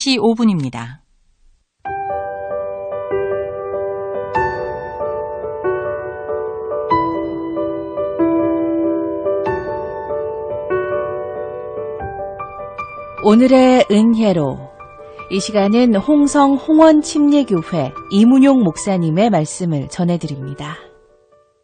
5시 5분입니다. 오늘의 은혜로 이 시간은 홍성 홍원침례교회 이문용 목사님의 말씀을 전해드립니다.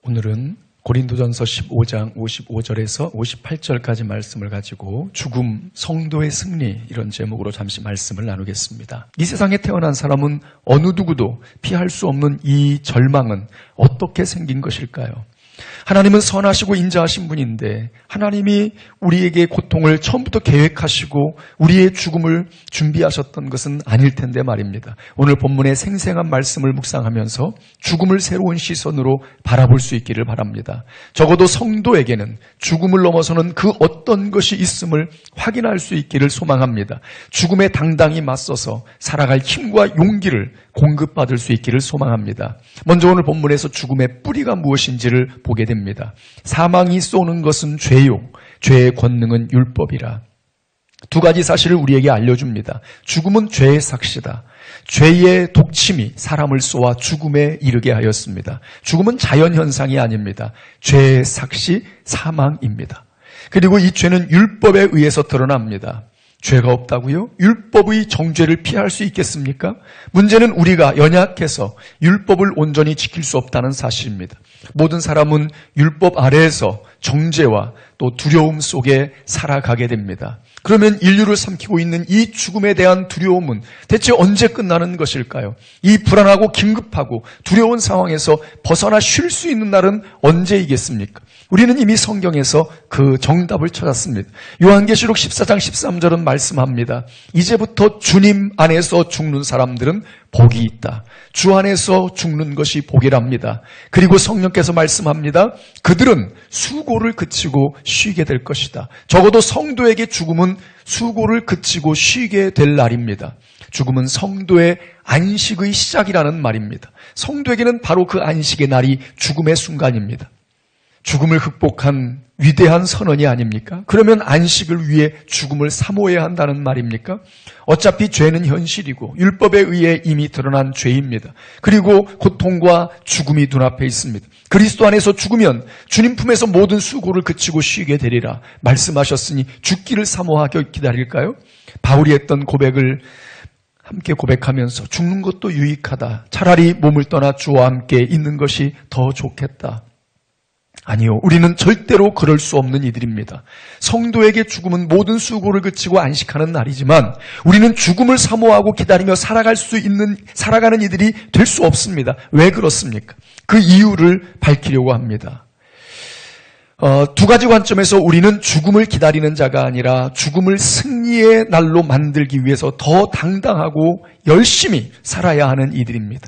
오늘은 고린도전서 15장 55절에서 58절까지 말씀을 가지고 죽음, 성도의 승리 이런 제목으로 잠시 말씀을 나누겠습니다. 이 세상에 태어난 사람은 어느 누구도 피할 수 없는 이 절망은 어떻게 생긴 것일까요? 하나님은 선하시고 인자하신 분인데 하나님이 우리에게 고통을 처음부터 계획하시고 우리의 죽음을 준비하셨던 것은 아닐 텐데 말입니다. 오늘 본문의 생생한 말씀을 묵상하면서 죽음을 새로운 시선으로 바라볼 수 있기를 바랍니다. 적어도 성도에게는 죽음을 넘어서는 그 어떤 것이 있음을 확인할 수 있기를 소망합니다. 죽음에 당당히 맞서서 살아갈 힘과 용기를 공급받을 수 있기를 소망합니다. 먼저 오늘 본문에서 죽음의 뿌리가 무엇인지를 보게 됩니다. 사망이 쏘는 것은 죄요, 죄의 권능은 율법이라. 두 가지 사실을 우리에게 알려줍니다. 죽음은 죄의 삭시다. 죄의 독침이 사람을 쏘아 죽음에 이르게 하였습니다. 죽음은 자연현상이 아닙니다. 죄의 삭시, 사망입니다. 그리고 이 죄는 율법에 의해서 드러납니다. 죄가 없다고요? 율법의 정죄를 피할 수 있겠습니까? 문제는 우리가 연약해서 율법을 온전히 지킬 수 없다는 사실입니다. 모든 사람은 율법 아래에서 정죄와 또 두려움 속에 살아가게 됩니다. 그러면 인류를 삼키고 있는 이 죽음에 대한 두려움은 대체 언제 끝나는 것일까요? 이 불안하고 긴급하고 두려운 상황에서 벗어나 쉴 수 있는 날은 언제이겠습니까? 우리는 이미 성경에서 그 정답을 찾았습니다. 요한계시록 14장 13절은 말씀합니다. 이제부터 주님 안에서 죽는 사람들은 복이 있다. 주 안에서 죽는 것이 복이랍니다. 그리고 성령께서 말씀합니다. 그들은 수고를 그치고 쉬게 될 것이다. 적어도 성도에게 죽음은 수고를 그치고 쉬게 될 날입니다. 죽음은 성도의 안식의 시작이라는 말입니다. 성도에게는 바로 그 안식의 날이 죽음의 순간입니다. 죽음을 극복한 위대한 선언이 아닙니까? 그러면 안식을 위해 죽음을 사모해야 한다는 말입니까? 어차피 죄는 현실이고 율법에 의해 이미 드러난 죄입니다. 그리고 고통과 죽음이 눈앞에 있습니다. 그리스도 안에서 죽으면 주님 품에서 모든 수고를 그치고 쉬게 되리라 말씀하셨으니 죽기를 사모하며 기다릴까요? 바울이 했던 고백을 함께 고백하면서 죽는 것도 유익하다. 차라리 몸을 떠나 주와 함께 있는 것이 더 좋겠다. 아니요. 우리는 절대로 그럴 수 없는 이들입니다. 성도에게 죽음은 모든 수고를 그치고 안식하는 날이지만 우리는 죽음을 사모하고 기다리며 살아가는 이들이 될 수 없습니다. 왜 그렇습니까? 그 이유를 밝히려고 합니다. 두 가지 관점에서 우리는 죽음을 기다리는 자가 아니라 죽음을 승리의 날로 만들기 위해서 더 당당하고 열심히 살아야 하는 이들입니다.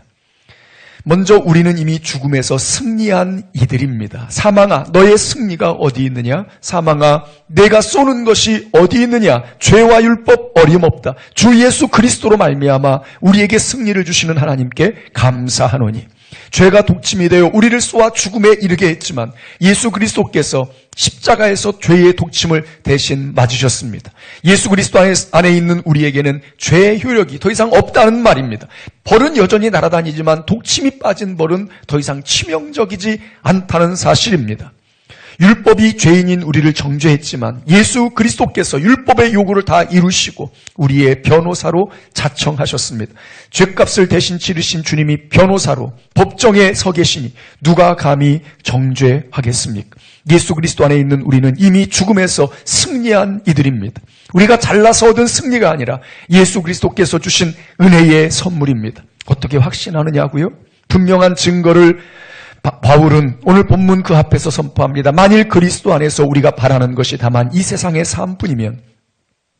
먼저 우리는 이미 죽음에서 승리한 이들입니다. 사망아, 너의 승리가 어디 있느냐? 사망아, 내가 쏘는 것이 어디 있느냐? 죄와 율법 어림없다. 주 예수 그리스도로 말미암아 우리에게 승리를 주시는 하나님께 감사하노니. 죄가 독침이 되어 우리를 쏘아 죽음에 이르게 했지만 예수 그리스도께서 십자가에서 죄의 독침을 대신 맞으셨습니다. 예수 그리스도 안에 있는 우리에게는 죄의 효력이 더 이상 없다는 말입니다. 벌은 여전히 날아다니지만 독침이 빠진 벌은 더 이상 치명적이지 않다는 사실입니다. 율법이 죄인인 우리를 정죄했지만 예수 그리스도께서 율법의 요구를 다 이루시고 우리의 변호사로 자청하셨습니다. 죄값을 대신 치르신 주님이 변호사로 법정에 서 계시니 누가 감히 정죄하겠습니까? 예수 그리스도 안에 있는 우리는 이미 죽음에서 승리한 이들입니다. 우리가 잘나서 얻은 승리가 아니라 예수 그리스도께서 주신 은혜의 선물입니다. 어떻게 확신하느냐고요? 분명한 증거를 바울은 오늘 본문 그 앞에서 선포합니다. 만일 그리스도 안에서 우리가 바라는 것이 다만 이 세상의 삶뿐이면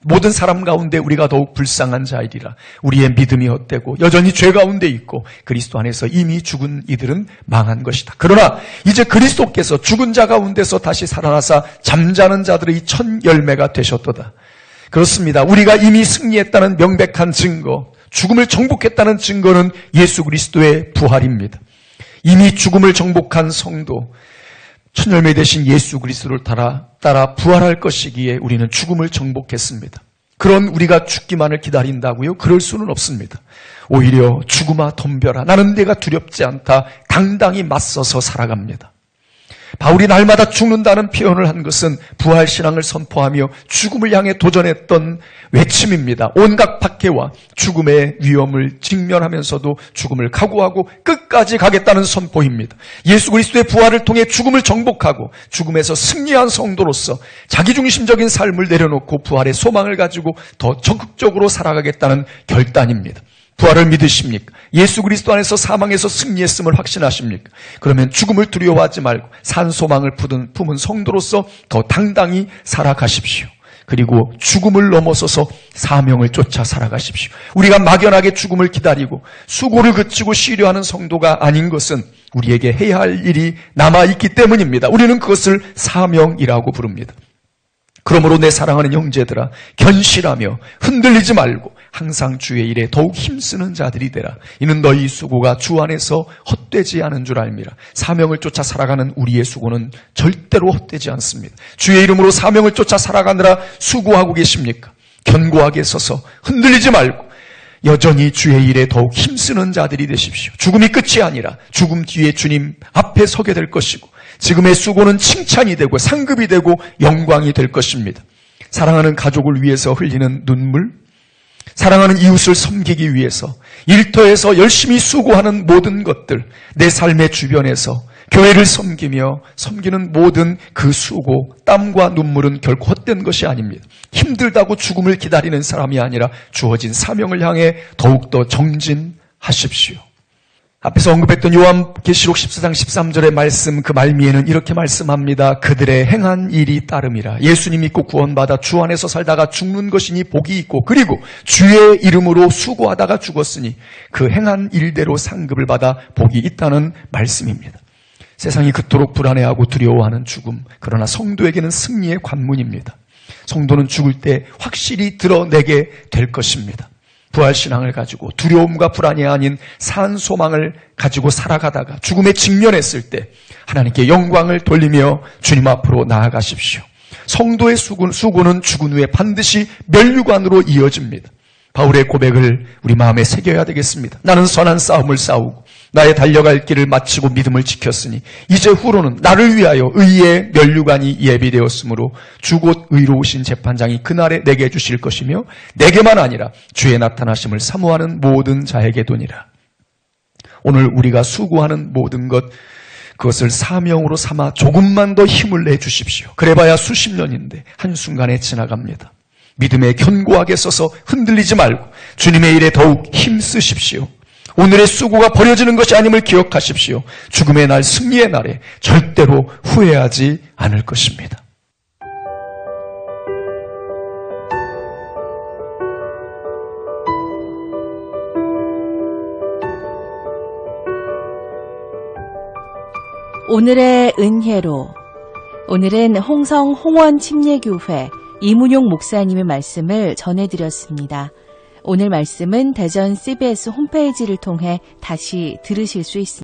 모든 사람 가운데 우리가 더욱 불쌍한 자이리라. 우리의 믿음이 헛되고 여전히 죄 가운데 있고 그리스도 안에서 이미 죽은 이들은 망한 것이다. 그러나 이제 그리스도께서 죽은 자 가운데서 다시 살아나사 잠자는 자들의 첫 열매가 되셨도다. 그렇습니다. 우리가 이미 승리했다는 명백한 증거, 죽음을 정복했다는 증거는 예수 그리스도의 부활입니다. 이미 죽음을 정복한 성도, 첫 열매 되신 예수 그리스도를 따라 부활할 것이기에 우리는 죽음을 정복했습니다. 그런 우리가 죽기만을 기다린다고요? 그럴 수는 없습니다. 오히려 죽음아 덤벼라. 나는 내가 두렵지 않다. 당당히 맞서서 살아갑니다. 바울이 날마다 죽는다는 표현을 한 것은 부활신앙을 선포하며 죽음을 향해 도전했던 외침입니다. 온갖 박해와 죽음의 위험을 직면하면서도 죽음을 각오하고 끝까지 가겠다는 선포입니다. 예수 그리스도의 부활을 통해 죽음을 정복하고 죽음에서 승리한 성도로서 자기중심적인 삶을 내려놓고 부활의 소망을 가지고 더 적극적으로 살아가겠다는 결단입니다. 부활을 믿으십니까? 예수 그리스도 안에서 사망에서 승리했음을 확신하십니까? 그러면 죽음을 두려워하지 말고 산 소망을 품은 성도로서 더 당당히 살아가십시오. 그리고 죽음을 넘어서서 사명을 쫓아 살아가십시오. 우리가 막연하게 죽음을 기다리고 수고를 그치고 쉬려하는 성도가 아닌 것은 우리에게 해야 할 일이 남아있기 때문입니다. 우리는 그것을 사명이라고 부릅니다. 그러므로 내 사랑하는 형제들아, 견실하며 흔들리지 말고 항상 주의 일에 더욱 힘쓰는 자들이 되라. 이는 너희 수고가 주 안에서 헛되지 않은 줄 알미라. 사명을 쫓아 살아가는 우리의 수고는 절대로 헛되지 않습니다. 주의 이름으로 사명을 쫓아 살아가느라 수고하고 계십니까? 견고하게 서서 흔들리지 말고 여전히 주의 일에 더욱 힘쓰는 자들이 되십시오. 죽음이 끝이 아니라 죽음 뒤에 주님 앞에 서게 될 것이고 지금의 수고는 칭찬이 되고 상급이 되고 영광이 될 것입니다. 사랑하는 가족을 위해서 흘리는 눈물, 사랑하는 이웃을 섬기기 위해서 일터에서 열심히 수고하는 모든 것들, 내 삶의 주변에서 교회를 섬기며 섬기는 모든 그 수고, 땀과 눈물은 결코 헛된 것이 아닙니다. 힘들다고 죽음을 기다리는 사람이 아니라 주어진 사명을 향해 더욱더 정진하십시오. 앞에서 언급했던 요한계시록 14장 13절의 말씀, 그 말미에는 이렇게 말씀합니다. 그들의 행한 일이 따름이라. 예수님 믿고 구원받아 주 안에서 살다가 죽는 것이니 복이 있고, 그리고 주의 이름으로 수고하다가 죽었으니 그 행한 일대로 상급을 받아 복이 있다는 말씀입니다. 세상이 그토록 불안해하고 두려워하는 죽음, 그러나 성도에게는 승리의 관문입니다. 성도는 죽을 때 확실히 드러내게 될 것입니다. 부활신앙을 가지고 두려움과 불안이 아닌 산 소망을 가지고 살아가다가 죽음에 직면했을 때 하나님께 영광을 돌리며 주님 앞으로 나아가십시오. 성도의 수고는 죽은 후에 반드시 면류관으로 이어집니다. 바울의 고백을 우리 마음에 새겨야 되겠습니다. 나는 선한 싸움을 싸우고 나의 달려갈 길을 마치고 믿음을 지켰으니 이제 후로는 나를 위하여 의의 면류관이 예비되었으므로 주 곧 의로우신 재판장이 그날에 내게 주실 것이며 내게만 아니라 주의 나타나심을 사모하는 모든 자에게도니라. 오늘 우리가 수고하는 모든 것, 그것을 사명으로 삼아 조금만 더 힘을 내주십시오. 그래봐야 수십 년인데 한순간에 지나갑니다. 믿음에 견고하게 서서 흔들리지 말고 주님의 일에 더욱 힘쓰십시오. 오늘의 수고가 버려지는 것이 아님을 기억하십시오. 죽음의 날, 승리의 날에 절대로 후회하지 않을 것입니다. 오늘의 은혜로, 오늘은 홍성 홍원 침례교회 이문용 목사님의 말씀을 전해드렸습니다. 오늘 말씀은 대전 CBS 홈페이지를 통해 다시 들으실 수 있습니다.